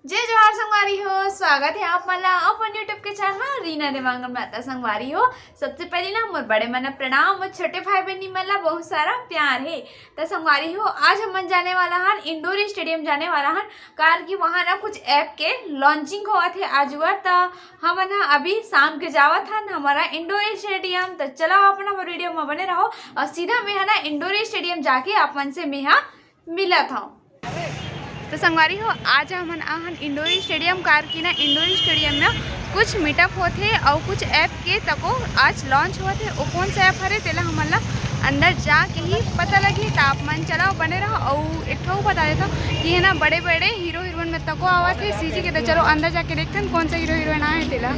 जय जोहार संगवारी हो। स्वागत है आप मन ला अपन यूट्यूब के चैनल रीना देवांगन माता संगवारी हो। सबसे पहले ना मोर बड़े मन प्रणाम और छोटे भाई बहनी मन ला बहुत सारा प्यार है। तो संगवारी हो, आज हम जाने वाला हन इंडोर स्टेडियम जाने वाला हन, कार की वहाँ ना कुछ ऐप के लॉन्चिंग हुआ थे आज वर। तो हम अभी शाम के जावत हन हमारा इंडोर स्टेडियम। तो चलो अपन हमारे वीडियो में बने रहो और सीधा मैं है ना इंडोर स्टेडियम जाके अपन से मैं मिला था। तो संगवारी हो, आज हमन आहन इंडोर स्टेडियम कार की ना इंडोर स्टेडियम में कुछ मीटअप होते और कुछ ऐप के तको आज लॉन्च हुआ थे। वो कौन सा ऐप हरे तेला हमन ला अंदर जाके ही पता लगी। तो आप मन चलाओ बने रहो और एक ठो बता देता कि है ना बड़े बड़े हीरो हीरोइन में तको आवा थे सीजी के। तो चलो अंदर जाके देखते हैं कौन सा हीरो हीरोइन आए तेला।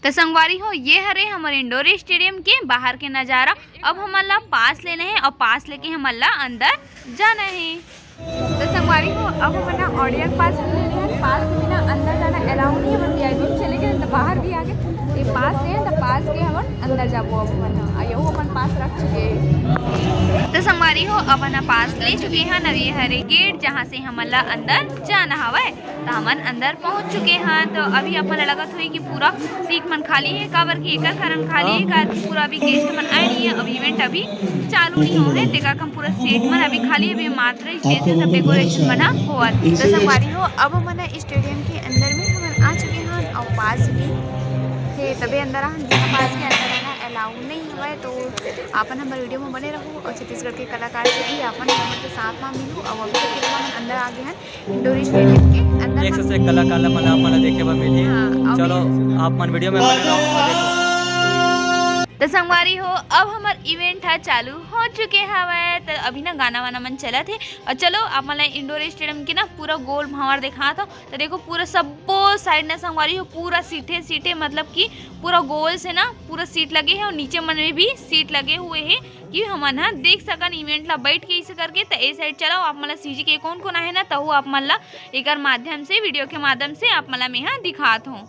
तो संगवारी हो, ये हरे हमारे इंडोर स्टेडियम के बाहर के नज़ारा। अब हमन ला पास लेना है और पास लेके हमन ला अंदर जाना है। तो संगवारी हो, अब हम ना ऑडियंस पास भी लेने हैं। पास के बिना अंदर जाना अलाउ नहीं है। हम वीआईपी में चले गए तो बाहर भी आ गए। ये पास ले तो पास के हम अंदर जाबो। अब हम आयो अपन पास रख चुके हैं। तो संगवारी हो, अब ना पास ले चुके हैं नवी हरे गेट जहाँ से हमन ला अंदर जाना हवा। तो हमन अंदर पहुँच चुके हैं। तो अभी अपन लगत हुई कि पूरा सीट मन खाली है। काबर की एक कारण खाली है कार पूरा अभी गेस्ट मन आए नहीं है। अब इवेंट अभी चालू नहीं हो है तेका कम पूरा सीट मन अभी खाली है। अभी मात्र स्टेज से सब डेकोरेशन बना हुआ। तो संगवारी हो, अब हम स्टेडियम के अंदर में हम आ चुके हैं और पास भी थे तभी अंदर हम बिना पास के अंदर आना अलाउ नहीं हुआ है। तो आपन हमारे वीडियो में बने रहो और छत्तीसगढ़ के कलाकार से भी अपन के साथ में मिलूँ। और अभी तक हम अंदर आ गए हैं इंडोर स्टेडियम के अंदर। एक से कलाकार मन देखे बर मिली। चलो आप मन वीडियो में बने रहो। तो संगवारी हो, अब हमार इवेंट है चालू हो चुके हवे। तो अभी ना गाना वाना मन चला थे। और चलो आप मन इंडोर स्टेडियम के ना पूरा गोल भावर दिखा था। तो देखो पूरा सबो साइड ना संगवारी हो पूरा सीटे मतलब कि पूरा गोल से ना पूरा सीट लगे हैं और नीचे मन में भी सीट लगे हुए हैं कि हम ना देख सकन इवेंट ला बैठ के इसे करके। तो ए साइड चलो आप मन सीजी के कौन कौन है ना तो आप मन ला एक माध्यम से वीडियो के माध्यम से आप मन मैं दिखात हूँ।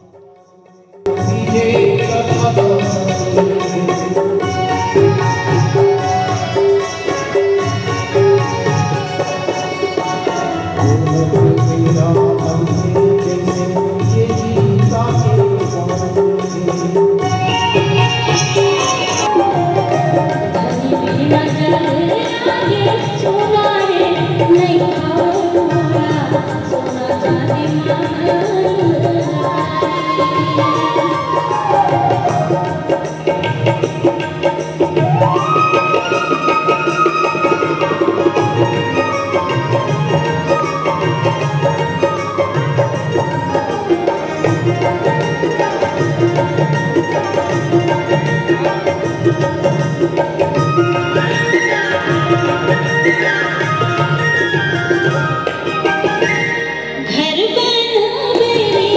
घर बना मेरे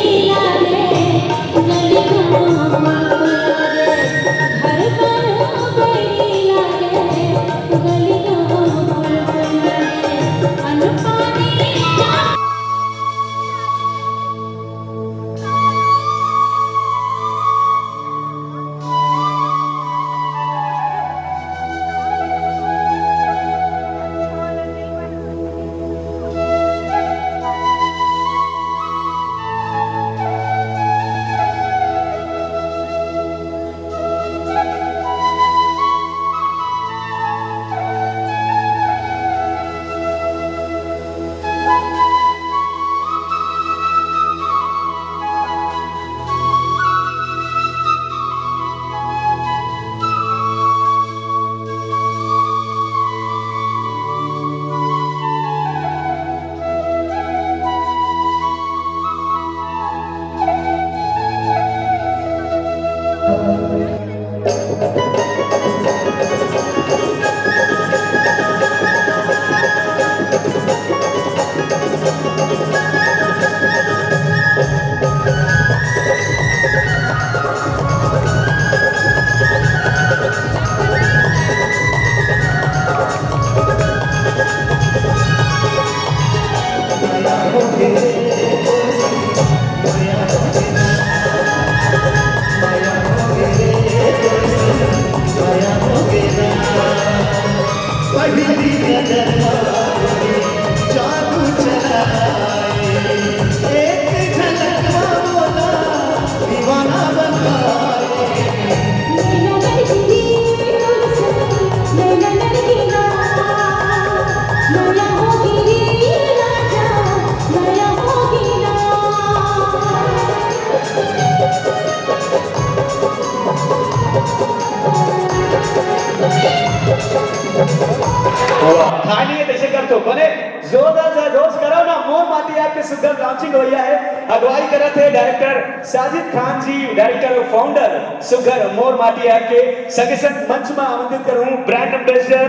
लॉन्चिंग हुई है। अगुवाई करत है डायरेक्टर साजिद खान जी, डायरेक्टर और फाउंडर सुघर मोर माटी ऐप के। संगे संग मंच में आमंत्रित करूं ब्रांड एम्बेसडर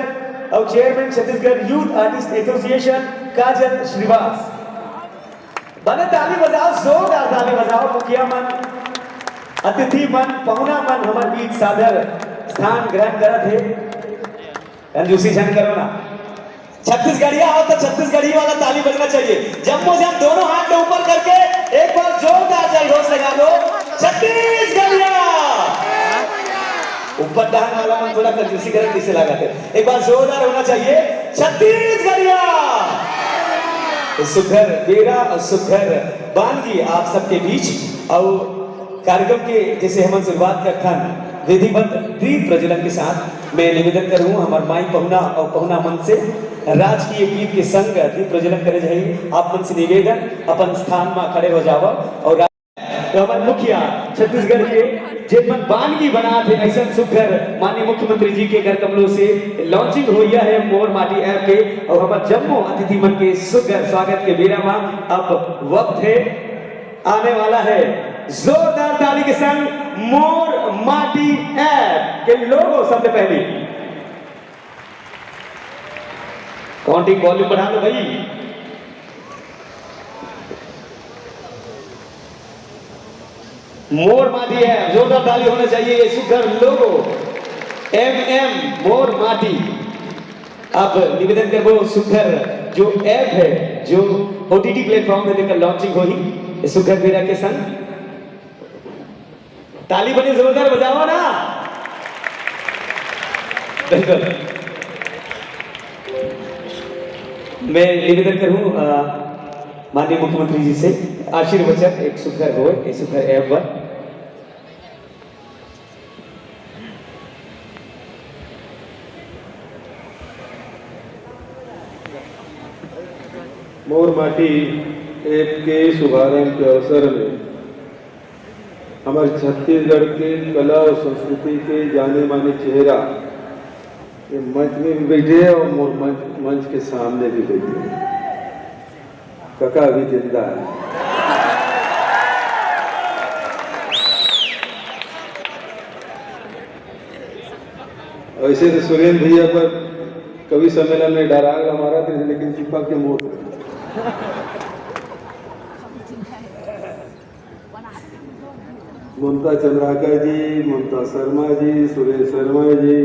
और chairman Chhattisgarh youth artist association Kajal Shrivas. बने ताली बजाओ, जोरदार ताली बजाओ। मुखिया मन, अतिथि मन, पहुना मन हमारे बीच सादर स्थान ग्रहण करत है। कंजूसी झन करो ना, छत्तीसगढ़िया हो तो छत्तीसगढ़ी वाला ताली बजना चाहिए। जम्मू जम दोनों हाथ में ऊपर करके एक बार जोरदार जयघोष लगा दो। छत्तीसगढ़िया ऊपर डाल वाला मन थोड़ा कंजूसी करे, किसे लगाते, एक बार जोरदार होना चाहिए। छत्तीसगढ़िया सुघर बेरा और सुघर बानगी आप सबके बीच। और कार्यक्रम के जैसे हम शुरुआत करता विधिवत दीप प्रज्वलन के साथ मैं निवेदन करूं हमारे माई पहुना और पहुना मन से राजकीय गीत के संग दीप प्रज्वलन करे जाइए। आप मन से निवेदन अपन स्थान में खड़े हो जाओ। और तो हमारे मुखिया छत्तीसगढ़ के जिनमन बानगी बना थे ऐसा सुघर माननीय मुख्यमंत्री जी के घर कमलों से लॉन्चिंग हुई है मोर माटी ऐप के। और हमारे जम्मू अतिथि मन के सुघर स्वागत के बेरा में अब वक्त है, आने वाला है जोरदार ताली के संग मोर माटी ऐप के लोगों। सबसे पहले काउंटिंग वॉल्यूम बढ़ा लो भाई। मोर माटी है, जोरदार ताली होना चाहिए। सुघर लोगो MM मोर माटी। अब निवेदन करो सुघर जो ऐप है जो OTT प्लेटफॉर्म में लेकर लॉन्चिंग हुई सुघर बेरा के संग। ताली बनी जोरदार बजाओ ना। बिल्कुल मैं निवेदन करूं माननीय मुख्यमंत्री जी से आशीर्वचन एक सुघर हो एक सुघर ऐप पर। मोर माटी ऐप के शुभारंभ के अवसर में हमारे छत्तीसगढ़ के कला और संस्कृति के जाने माने चेहरा ये मंच में भी बैठे हैं और मोर मंच के सामने भी बैठे हैं। काका अभी जिंदा है। ऐसे तो सुरेंद्र भैया पर कवि सम्मेलन में डायलॉग हमारा थे, लेकिन चिपक के मोड़ ममता चंद्राकर जी, ममता शर्मा जी, सुरेश शर्मा जी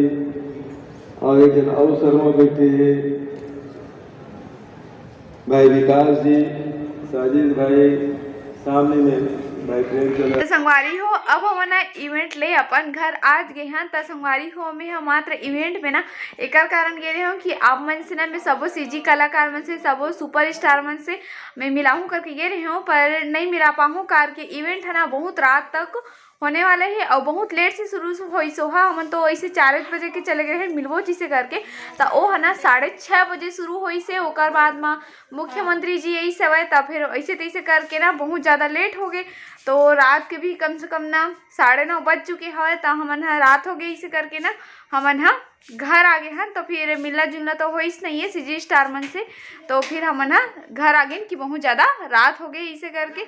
और एक जन और शर्मा बैठे हैं, भाई विकास जी, साजिद भाई, सामने में भाई प्रेमचंद। तो संगवारी हो अब हम ना इवेंट ले अपन घर आज गए हैं। तो संगवारी हो में हम मात्र इवेंट में ना एक कारण गे रहे हो कि आप मन से ना मैं सबो सीजी कलाकार मन से सबो सुपर स्टार मन से मैं मिलाऊं करके गे रही हूँ, पर नहीं मिला पाऊँ कार के इवेंट है ना बहुत रात तक होने वाले है और बहुत लेट से शुरू हुई सोहा। हम तो ऐसे 4 बजे के चले गए हैं मिलवो जी से करके। तो वो है ना 6:30 बजे शुरू हुई से ओकर बाद में मुख्यमंत्री जी यही सब है। तब फिर ऐसे तैसे करके ना बहुत ज़्यादा लेट हो गए। तो रात के भी कम से कम ना 9:30 बज चुके हैं। तो हमन रात हो गई इसे करके ना हमन घर आ गए हैं। तो फिर मिलना जुलना तो हो नहीं है सीजी स्टार मन से। तो फिर हमन घर आ गए कि बहुत ज़्यादा रात हो गई इसे करके।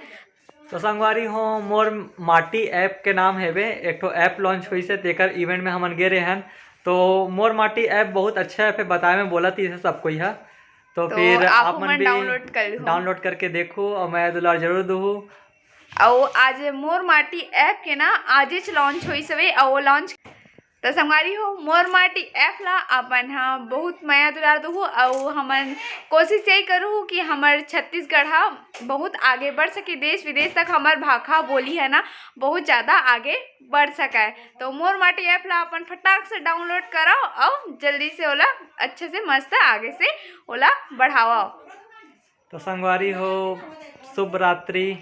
तो संगवारी हो मोर माटी ऐप के नाम है एक तो ऐप लॉन्च हुई से तेकर इवेंट में हमन गे रहे हैं। तो मोर माटी ऐप बहुत अच्छा ऐप है, बताए में बोला थी सबको ही है। तो फिर आप मन भी डाउनलोड करके देखो और मैं दुलार जरूर दूँ। और आज मोर माटी ऐप के ना आज लॉन्च हुई सवे और लॉन्च तो संगवारी हो मोर माटी ऐप ला अपन बहुत माया दुलार दू और हमन कोशिश यही करूँ कि हमार छत्तीसगढ़ बहुत आगे बढ़ सके, देश विदेश तक हमार भाषा बोली है ना बहुत ज़्यादा आगे बढ़ सके। तो मोर माटी ऐप ला अपन फटाक से डाउनलोड करो और जल्दी से ओला अच्छे से मस्त आगे से ओला बढ़ाओ। तो संगवारी हो शुभ रात्रि।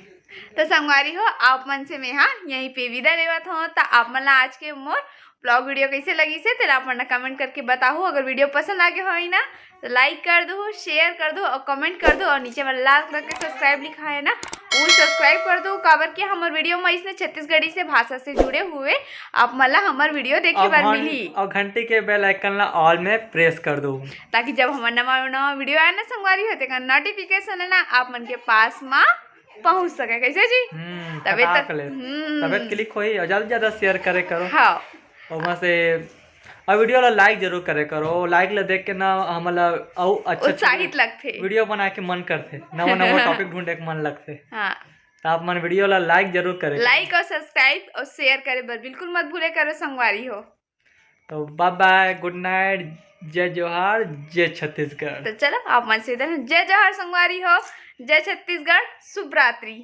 तो संगवारी हो आप मन से मैं यहीं पे विदा लेवत हूँ। तो आप मन आज के मोर ब्लॉग वीडियो कैसे लगी से तेरा आप मन कमेंट करके बताओ। अगर वीडियो पसंद आ गया हो ना तो लाइक कर दो, शेयर कर दो और कमेंट कर दो। और नीचे वाला लाल कलर के सब्सक्राइब लिखा है ना वो सब्सक्राइब कर दो। काबर के हमारे वीडियो में इसने छत्तीसगढ़ी से भाषा से जुड़े हुए आप मला हमारे वीडियो देखे बार मिली। और घंटी के बेल आइकन ला ऑल में प्रेस कर दो ताकि जब हमारा नवा वीडियो आए ना संगवारी होते का नोटिफिकेशन है ना आप मन के पास में पहुंच सके। कैसे जी? फटाक ले तबे क्लिक होई और ज्यादा से ज्यादा शेयर करे करो। हाँ और वहाँ से और वीडियो ला लाइक जरूर करे करो। लाइक ला देख के ना हमला और अच्छा उत्साहित लगते। वीडियो बना के मन करते, नवा नवा टॉपिक ढूंढे के मन लगते। हाँ तो आप मन वीडियो ला लाइक जरूर करे, लाइक और सब्सक्राइब और शेयर करे बर बिल्कुल मत भूले करो संगवारी हो। तो बाय बाय, गुड नाइट, जय जोहार, जय छत्तीसगढ़। तो चलो आप मन से इधर जय जोहार संगवारी हो, जय छत्तीसगढ़, शुभ रात्रि।